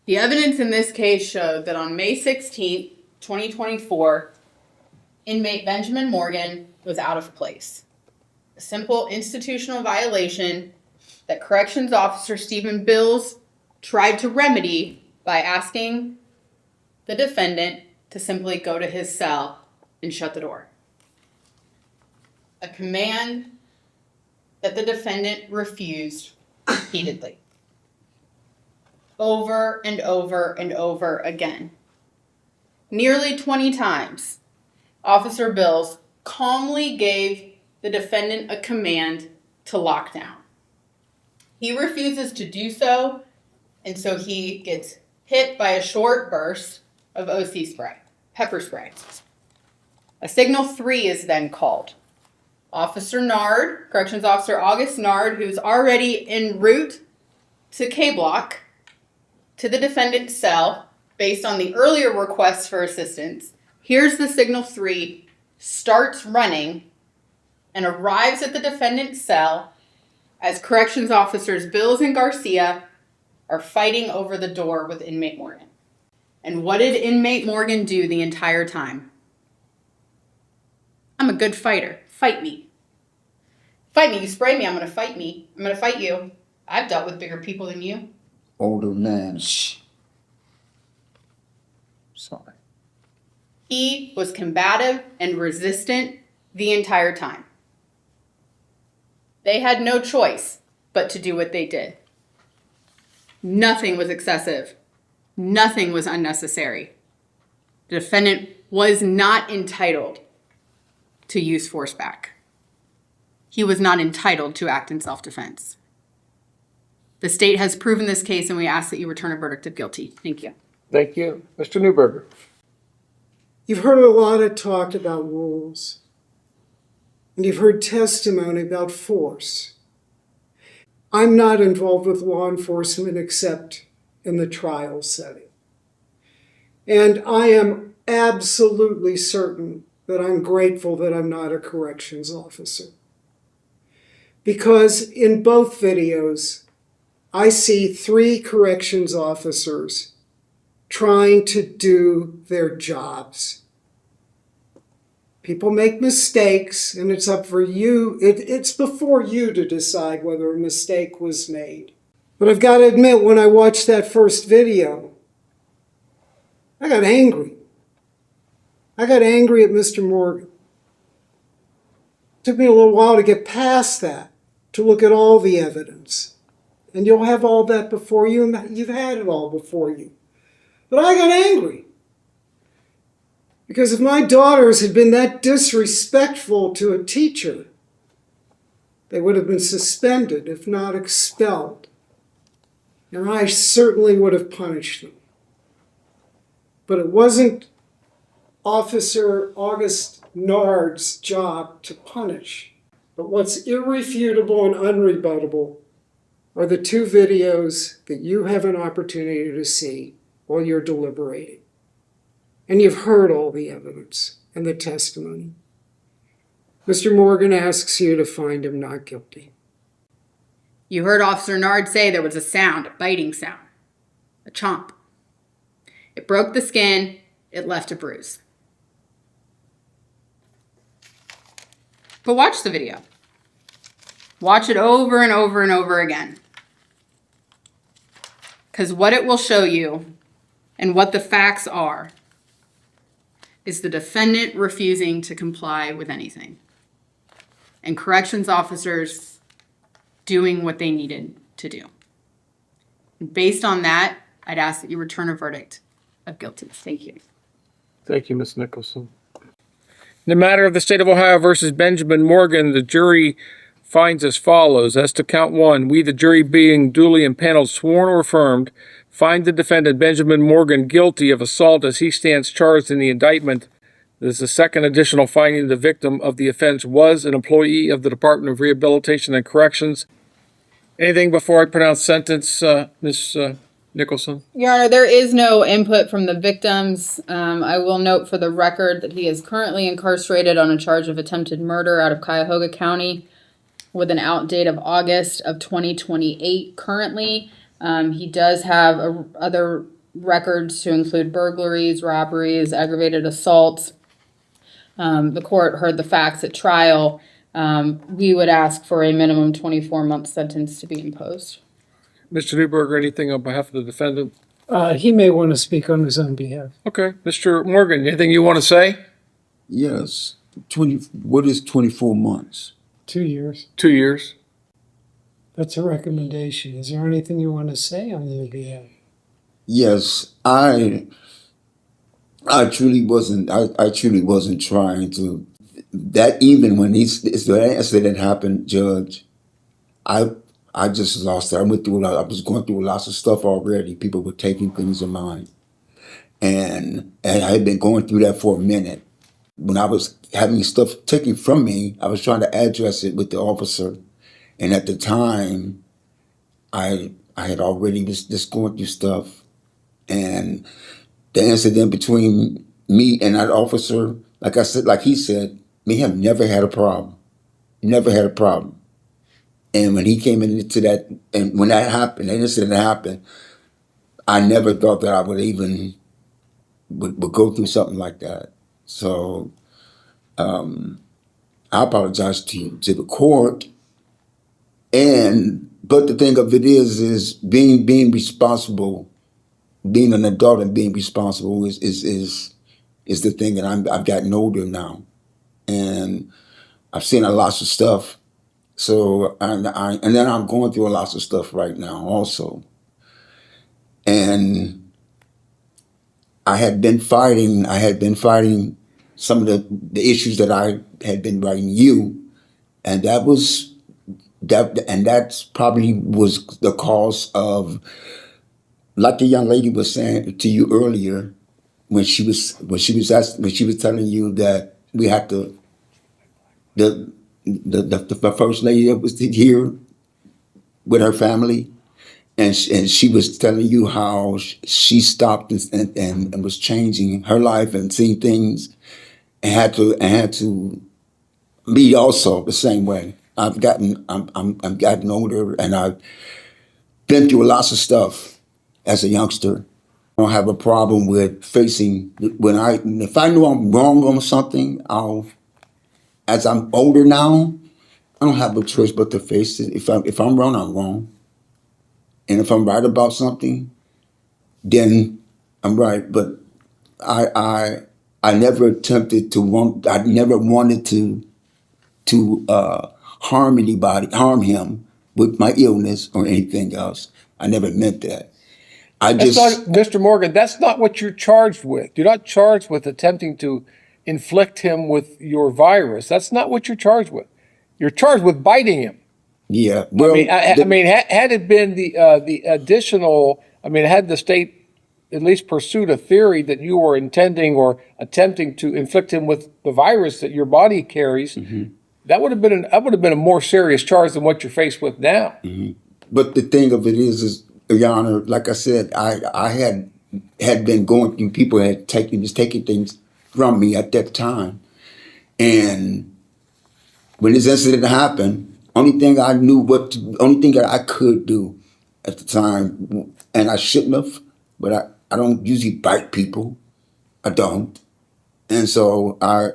The evidence in this case showed that on May 16th, 2024, inmate Benjamin Morgan was out of place. A simple institutional violation that Corrections Officer Stephen Bills tried to remedy by asking the defendant to simply go to his cell and shut the door. A command that the defendant refused repeatedly. Over and over and over again. Nearly 20 times, Officer Bills calmly gave the defendant a command to lock down. He refuses to do so, and so he gets hit by a short burst of OC spray, pepper spray. A signal 3 is then called. Officer Nard, Corrections Officer August Nard, who's already en route to K Block, to the defendant's cell, based on the earlier request for assistance, hears the signal 3, starts running, and arrives at the defendant's cell as Corrections Officers Bills and Garcia are fighting over the door with inmate Morgan. And what did inmate Morgan do the entire time? I'm a good fighter. Fight me. Fight me. You spray me, I'm going to fight me. I'm going to fight you. I've dealt with bigger people than you. Older man. Shh. Sorry. He was combative and resistant the entire time. They had no choice but to do what they did. Nothing was excessive. Nothing was unnecessary. The defendant was not entitled to use force back. He was not entitled to act in self-defense. The state has proven this case, and we ask that you return a verdict of guilty. Thank you. Thank you. Mr. Newberger. You've heard a lot of talk about rules, and you've heard testimony about force. I'm not involved with law enforcement except in the trial setting. And I am absolutely certain that I'm grateful that I'm not a corrections officer. Because in both videos, I see 3 corrections officers trying to do their jobs. People make mistakes, and it's up for you. It's before you to decide whether a mistake was made. But I've got to admit, when I watched that first video, I got angry. I got angry at Mr. Morgan. It took me a little while to get past that, to look at all the evidence. And you'll have all that before you, and you've had it all before you. But I got angry. Because if my daughters had been that disrespectful to a teacher, they would have been suspended, if not expelled. And I certainly would have punished them. But it wasn't Officer August Nard's job to punish. But what's irrefutable and unrebuttable are the 2 videos that you have an opportunity to see while you're deliberating. And you've heard all the evidence and the testimony. Mr. Morgan asks you to find him not guilty. You heard Officer Nard say there was a sound, a biting sound, a chomp. It broke the skin, it left a bruise. But watch the video. Watch it over and over and over again. Because what it will show you, and what the facts are, is the defendant refusing to comply with anything. And corrections officers doing what they needed to do. And based on that, I'd ask that you return a verdict of guilty. Thank you. Thank you, Ms. Nicholson. In the matter of the State of Ohio versus Benjamin Morgan, the jury finds as follows. As to count 1, we, the jury being duly impaneled, sworn or affirmed, find the defendant Benjamin Morgan guilty of assault as he stands charged in the indictment. This is the second additional finding. The victim of the offense was an employee of the Department of Rehabilitation and Corrections. Anything before I pronounce sentence, Ms. Nicholson? Your Honor, there is no input from the victims. I will note for the record that he is currently incarcerated on a charge of attempted murder out of Cuyahoga County with an out date of August of 2028 currently. He does have other records to include burglaries, robberies, aggravated assaults. The court heard the facts at trial. We would ask for a minimum 24-month sentence to be imposed. Mr. Newberger, anything on behalf of the defendant? He may want to speak on his own behalf. Okay. Mr. Morgan, anything you want to say? Yes. What is 24 months? 2 years. 2 years. That's a recommendation. Is there anything you want to say on your behalf? Yes, I truly wasn't. I truly wasn't trying to. That even when the incident happened, Judge, I just lost it. I was going through lots of stuff already. People were taking things of mine, and I had been going through that for a minute. When I was having stuff taken from me, I was trying to address it with the officer, and at the time, I had already was just going through stuff, and the incident between me and that officer, like I said, like he said, me have never had a problem, never had a problem. And when he came into that, and when that happened, that incident happened, I never thought that I would even would go through something like that. So I apologize to the court. But the thing of it is being responsible, being an adult and being responsible is the thing that I've gotten older now, and I've seen a lot of stuff. So and then I'm going through a lot of stuff right now also, and I had been fighting some of the issues that I had been writing you, and that's probably was the cause of, like the young lady was saying to you earlier, when she was telling you that we had to the first lady that was here with her family, and she was telling you how she stopped and was changing her life and seeing things, and had to be also the same way. I'm gotten older, and I've been through lots of stuff as a youngster. I don't have a problem with facing if I know I'm wrong on something, as I'm older now, I don't have a choice but to face it. If I'm wrong, I'm wrong. And if I'm right about something, then I'm right. But I never attempted to I never wanted to harm him with my illness or anything else. I never meant that. Mr. Morgan, that's not what you're charged with. You're not charged with attempting to inflict him with your virus. That's not what you're charged with. You're charged with biting him. Yeah. Well, had it been the additional, had the state at least pursued a theory that you were intending or attempting to inflict him with the virus that your body carries, mm-hmm. that would have been a more serious charge than what you're faced with now. Mm-hmm. But the thing of it is, Your Honor, like I said, I had been going through, people had taking things from me at that time. And when this incident happened, only thing that I could do at the time, and I shouldn't have, but I don't usually bite people. I don't. And so I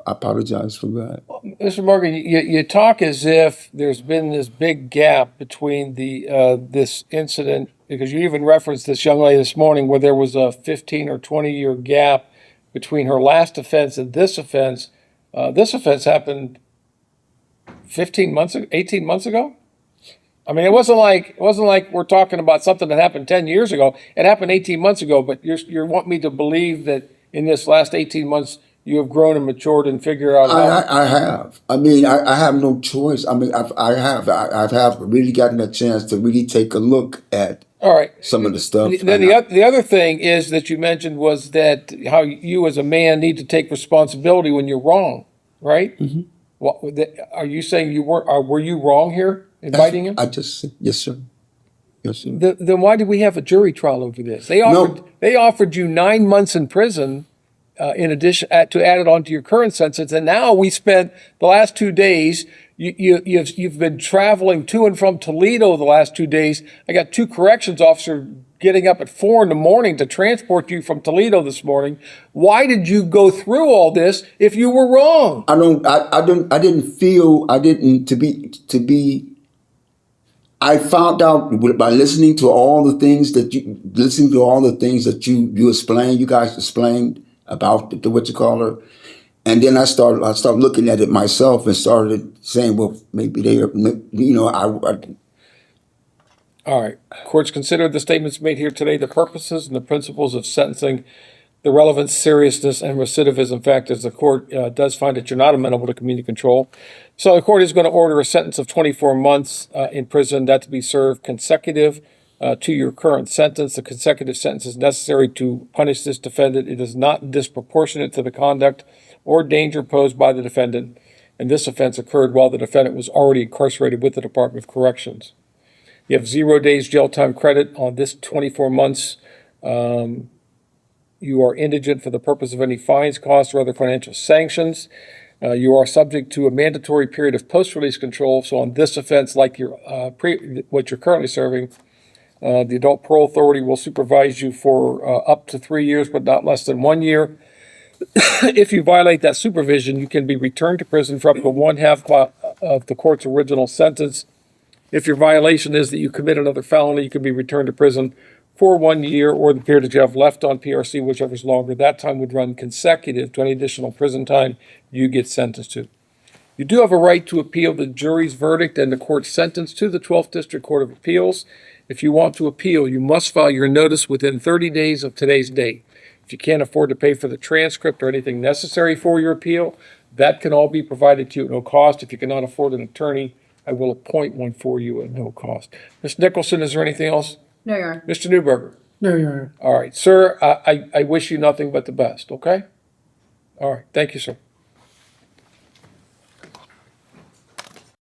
apologize for that. Mr. Morgan, you talk as if there's been this big gap between this incident, because you even referenced this young lady this morning where there was a 15 or 20 year gap between her last offense and this offense. This offense happened 18 months ago. It wasn't like we're talking about something that happened 10 years ago. It happened 18 months ago, but you want me to believe that in this last 18 months, you have grown and matured and figured out. I have. I have no choice. I have really gotten a chance to really take a look at some of the stuff. Then the other thing is that you mentioned was that how you as a man need to take responsibility when you're wrong, right? Mm-hmm. Are you saying were you wrong here in biting him? Yes, sir. Yes, sir. Then why did we have a jury trial over this? They offered you 9 months in prison in addition to add it onto your current sentence, and now we spent the last 2 days. You've been traveling to and from Toledo the last 2 days. I got 2 corrections officers getting up at 4 a.m. to transport you from Toledo this morning. Why did you go through all this if you were wrong? I found out by listening to all the things that you explained, you guys explained about the what you call her. And then I started looking at it myself and started saying, well, maybe they are, All right. Courts consider the statements made here today, the purposes and the principles of sentencing, the relevance, seriousness, and recidivism factors. The court does find that you're not amenable to community control. So the court is going to order a sentence of 24 months in prison, that to be served consecutive to your current sentence. The consecutive sentence is necessary to punish this defendant. It is not disproportionate to the conduct or danger posed by the defendant. And this offense occurred while the defendant was already incarcerated with the Department of Corrections. You have 0 days jail time credit on this 24 months. You are indigent for the purpose of any fines, costs, or other financial sanctions. You are subject to a mandatory period of post-release control. So on this offense, like what you're currently serving, the Adult Parole Authority will supervise you for up to 3 years, but not less than 1 year. If you violate that supervision, you can be returned to prison for up to 1/2 of the court's original sentence. If your violation is that you commit another felony, you can be returned to prison for 1 year or the period that you have left on PRC, whichever is longer. That time would run consecutive to any additional prison time you get sentenced to. You do have a right to appeal the jury's verdict and the court's sentence to the 12th District Court of Appeals. If you want to appeal, you must file your notice within 30 days of today's date. If you can't afford to pay for the transcript or anything necessary for your appeal, that can all be provided to you at no cost. If you cannot afford an attorney, I will appoint one for you at no cost. Ms. Nicholson, is there anything else? No, Your Honor. Mr. Newberger? No, Your Honor. All right, sir, I wish you nothing but the best, okay? All right, thank you, sir.